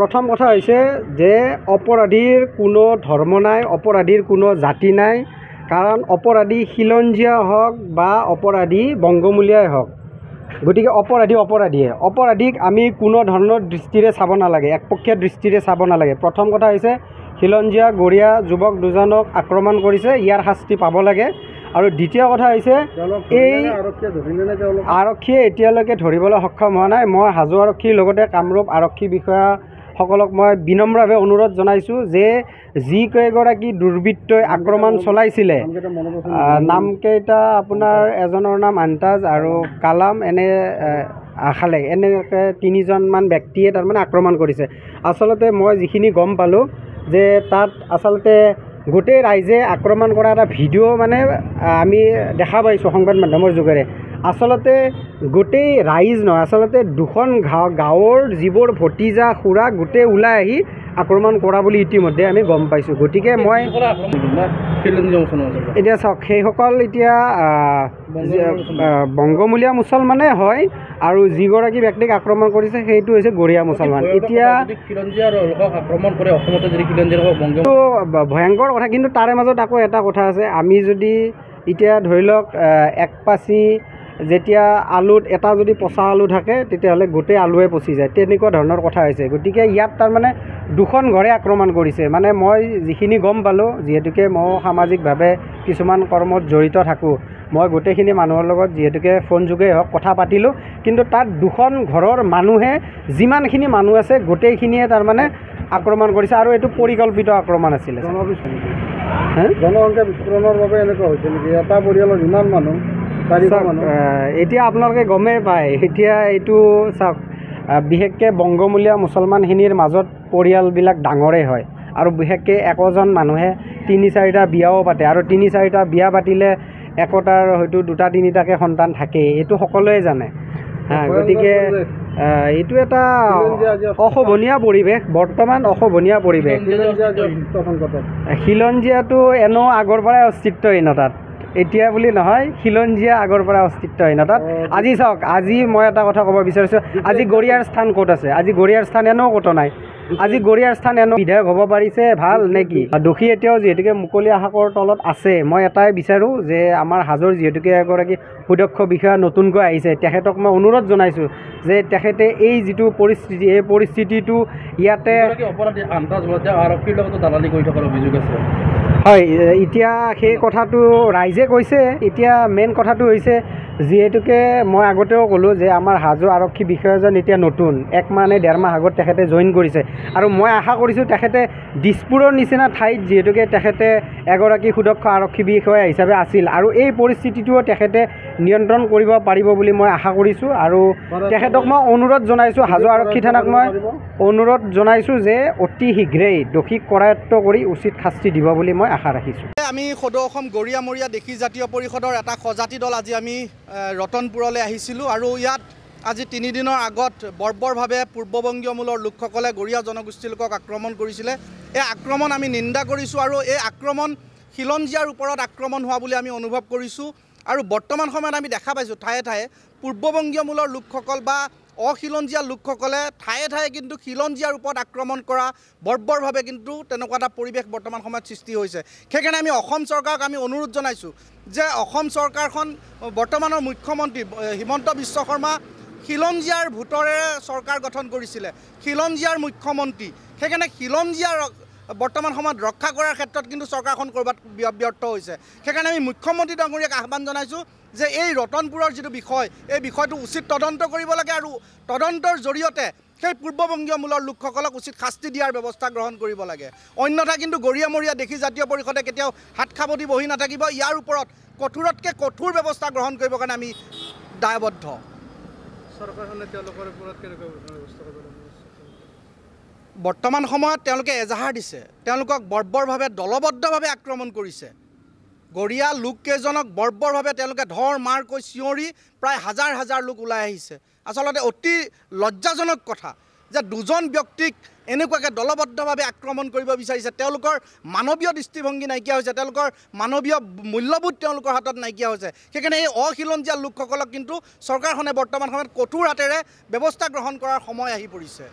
প্ৰথম কথা হৈছে যে অপৰাধীৰ কোনো ধৰ্ম নাই, অপৰাধীৰ কোনো জাতি নাই। কাৰণ অপৰাধী খিলঞ্জীয়া হওক বা অপৰাধী বংগমূলীয়াই হওক, গতিকে অপৰাধীক আমি কোনো ধৰণৰ দৃষ্টিৰে চাব নালাগে, একপক্ষীয় দৃষ্টিৰে চাব নালাগে। প্ৰথম কথা হৈছে খিলঞ্জীয়া গৰীয়া যুৱক দুজনক আক্ৰমণ কৰিছে, ইয়াৰ শাস্তি পাব লাগে। আৰু দ্বিতীয় কথা হৈছে এই আৰক্ষীয়ে এতিয়ালৈকে ধৰিবলৈ সক্ষম হোৱা নাই। মই হাজো আৰক্ষীৰ লগতে কামৰূপ আৰক্ষী বিষয়াসকলক মই বিনম্ৰভাৱে অনুৰোধ জনাইছোঁ যে যিকেইগৰাকী দুৰ্বৃত্তই আক্ৰমণ চলাইছিলে, নামকেইটা আপোনাৰ এজনৰ নাম আন্তাজ আৰু কালাম, খালেক, এনেকৈ তিনিজনমান ব্যক্তিয়ে তাৰমানে আক্ৰমণ কৰিছে। আচলতে মই যিখিনি গম পালোঁ যে তাত আচলতে গোটেই ৰাইজে আক্ৰমণ কৰা এটা ভিডিঅ' মানে আমি দেখা পাইছোঁ সংবাদ মাধ্যমৰ যোগেৰে। আচলতে গোটেই ৰাইজ নহয়, আচলতে দুখন গাঁৱৰ যিবোৰ ভতিজা খুৰা গোটেই ওলাই আহি আক্ৰমণ কৰা বুলি ইতিমধ্যে আমি গম পাইছোঁ। গতিকে মই এতিয়া চাওক, সেইসকল এতিয়া বংগমূলীয়া মুছলমানে হয় আৰু যিগৰাকী ব্যক্তিক আক্ৰমণ কৰিছে সেইটো হৈছে গৰীয়া মুছলমান। এতিয়া ভয়ংকৰ কথা, কিন্তু তাৰে মাজত আকৌ এটা কথা আছে। আমি যদি এতিয়া ধৰি লওক এক পাচি যেতিয়া আলুত এটা যদি পচা আলু থাকে তেতিয়াহ'লে গোটেই আলুৱে পচি যায়, তেনেকুৱা ধৰণৰ কথা হৈছে। গতিকে ইয়াত তাৰমানে দুখন ঘৰে আক্ৰমণ কৰিছে। মানে মই যিখিনি গম পালোঁ, যিহেতুকে মই সামাজিকভাৱে কিছুমান কৰ্মত জড়িত থাকোঁ, মই গোটেইখিনি মানুহৰ লগত যিহেতুকে ফোন যোগে হওক কথা পাতিলোঁ, কিন্তু তাত দুখন ঘৰৰ মানুহে যিমানখিনি মানুহ আছে গোটেইখিনিয়ে তাৰমানে আক্ৰমণ কৰিছে আৰু এইটো পৰিকল্পিত আক্ৰমণ আছিলে। জনসংখ্যা বিস্ফোৰণৰ বাবে এনেকুৱা হৈছে নেকি? এটা পৰিয়ালৰ ইমান মানুহ, এতিয়া আপোনালোকে গমেই পায়। এতিয়া এইটো চাওক, বিশেষকৈ বংগমূলীয়া মুছলমানখিনিৰ মাজত পৰিয়ালবিলাক ডাঙৰেই হয় আৰু বিশেষকৈ একোজন মানুহে ৩-৪টা বিয়াও পাতে, আৰু ৩-৪টা বিয়া পাতিলে একোটাৰ হয়তো 2-3টাকৈ সন্তান থাকেই, এইটো সকলোৱে জানে। গতিকে এইটো এটা অশোভনীয় পৰিৱেশ, বৰ্তমান অশোভনীয় পৰিৱেশ। খিলঞ্জীয়াটো এনেও আগৰ পৰাই অস্তিত্বহীনতাত, এতিয়া বুলি নহয়, খিলঞ্জীয়া আগৰ পৰা অস্তিত্বহীনতাত। আজি চাওক, আজি মই এটা কথা ক'ব বিচাৰিছোঁ, আজি গৰীয়াৰ স্থান ক'ত আছে? আজি গৰীয়াৰ স্থান এনেও ক'তো নাই। আজি গৰীয়াৰ স্থান এনেও বিধায়ক হ'ব পাৰিছে ভাল নে কি? দোষী এতিয়াও যিহেতুকে মুকলি আকাশৰ তলত আছে। মই এটাই বিচাৰোঁ যে আমাৰ হাজোৰ যিহেতুকে এগৰাকী সুদক্ষ বিষয়া নতুনকৈ আহিছে, তেখেতক মই অনুৰোধ জনাইছোঁ যে তেখেতে এই যিটো পৰিস্থিতি, এই পৰিস্থিতিটো ইয়াতে আৰক্ষীৰ লগতো দালালি কৰি থকাৰ অভিযোগ আছে। হয়, এতিয়া সেই কথাটো ৰাইজে কৈছে। এতিয়া মেইন কথাটো হৈছে, যিহেতুকে মই আগতেও ক'লোঁ যে আমাৰ হাজো আৰক্ষী বিষয়াজন এতিয়া নতুন, 1 মাহ নে 1.5 মাহ আগত তেখেতে জইন কৰিছে, আৰু মই আশা কৰিছোঁ তেখেতে দিছপুৰৰ নিচিনা ঠাইত যিহেতুকে তেখেতে এগৰাকী সুদক্ষ আৰক্ষী বিষয়া হিচাপে আছিল, আৰু এই পৰিস্থিতিটোও তেখেতে নিয়ন্ত্ৰণ কৰিব পাৰিব বুলি মই আশা কৰিছোঁ। আৰু তেখেতক মই অনুৰোধ জনাইছোঁ, হাজো আৰক্ষী থানাক মই অনুৰোধ জনাইছোঁ যে অতি শীঘ্ৰেই দোষীক কৰায়ত্ব কৰি উচিত শাস্তি দিব বুলি মই আশা ৰাখিছোঁ। আমি সদৌ অসম গৰীয়ামৰীয়া দেশী জাতীয় পৰিষদৰ এটা সজাতি দল আজি আমি ৰতনপুৰলৈ আহিছিলোঁ, আৰু ইয়াত আজি 3 দিনৰ আগত বৰ্বৰভাৱে পূৰ্ববংগীয় মূলৰ লোকসকলে গৰীয়া জনগোষ্ঠীৰ লোকক আক্ৰমণ কৰিছিলে। এই আক্ৰমণ আমি নিন্দা কৰিছোঁ, আৰু এই আক্ৰমণ খিলঞ্জীয়াৰ ওপৰত আক্ৰমণ হোৱা বুলি আমি অনুভৱ কৰিছোঁ। আৰু বৰ্তমান সময়ত আমি দেখা পাইছোঁ ঠায়ে ঠায়ে পূৰ্ববংগীয় মূলৰ লোকসকল বা অখিলঞ্জীয়া লোকসকলে ঠায়ে ঠায়ে কিন্তু খিলঞ্জীয়াৰ ওপৰত আক্ৰমণ কৰা, বৰ্বৰভাৱে কিন্তু তেনেকুৱা এটা পৰিৱেশ বৰ্তমান সময়ত সৃষ্টি হৈছে। সেইকাৰণে আমি অসম চৰকাৰক আমি অনুৰোধ জনাইছোঁ যে অসম চৰকাৰখন, বৰ্তমানৰ মুখ্যমন্ত্ৰী হিমন্ত বিশ্ব শৰ্মা খিলঞ্জীয়াৰ ভোটৰে চৰকাৰ গঠন কৰিছিলে, খিলঞ্জীয়াৰ মুখ্যমন্ত্ৰী। সেইকাৰণে খিলঞ্জীয়াৰ বৰ্তমান সময়ত ৰক্ষা কৰাৰ ক্ষেত্ৰত কিন্তু চৰকাৰখন ক'ৰবাত ব্যৰ্থ হৈছে। সেইকাৰণে আমি মুখ্যমন্ত্ৰী ডাঙৰীয়াক আহ্বান জনাইছোঁ যে এই ৰতনপুৰৰ যিটো বিষয়, এই বিষয়টো উচিত তদন্ত কৰিব লাগে, আৰু তদন্তৰ জৰিয়তে সেই পূৰ্ববংগীয় মূলৰ লোকসকলক উচিত শাস্তি দিয়াৰ ব্যৱস্থা গ্ৰহণ কৰিব লাগে। অন্যথা কিন্তু গৰীয়ামৰীয়া দেশী জাতীয় পৰিষদে কেতিয়াও হাত সাৱটি বহি নাথাকিব। ইয়াৰ ওপৰত কঠোৰতকৈ কঠোৰ ব্যৱস্থা গ্ৰহণ কৰিবৰ কাৰণে আমি দায়বদ্ধ। চৰকাৰখনে তেওঁলোকৰ ওপৰত কেনেকুৱা ব্যৱস্থা কৰিব লাগে? বৰ্তমান সময়ত তেওঁলোকে এজাহাৰ দিছে, তেওঁলোকক বৰ্বৰভাৱে দলবদ্ধভাৱে আক্ৰমণ কৰিছে। গৰীয়া লোককেইজনক বৰ্বৰভাৱে তেওঁলোকে ধৰ মাৰ কৈ চিঞৰি প্ৰায় হাজাৰ হাজাৰ লোক ওলাই আহিছে। আচলতে অতি লজ্জাজনক কথা যে দুজন ব্যক্তিক এনেকুৱাকৈ দলবদ্ধভাৱে আক্ৰমণ কৰিব বিচাৰিছে। তেওঁলোকৰ মানৱীয় দৃষ্টিভংগী নাইকিয়া হৈছে, তেওঁলোকৰ মানৱীয় মূল্যবোধ তেওঁলোকৰ হাতত নাইকিয়া হৈছে। সেইকাৰণে এই অখিলঞ্জীয়া লোকসকলক কিন্তু চৰকাৰখনে বৰ্তমান সময়ত কঠোৰ হাতেৰে ব্যৱস্থা গ্ৰহণ কৰাৰ সময় আহি পৰিছে।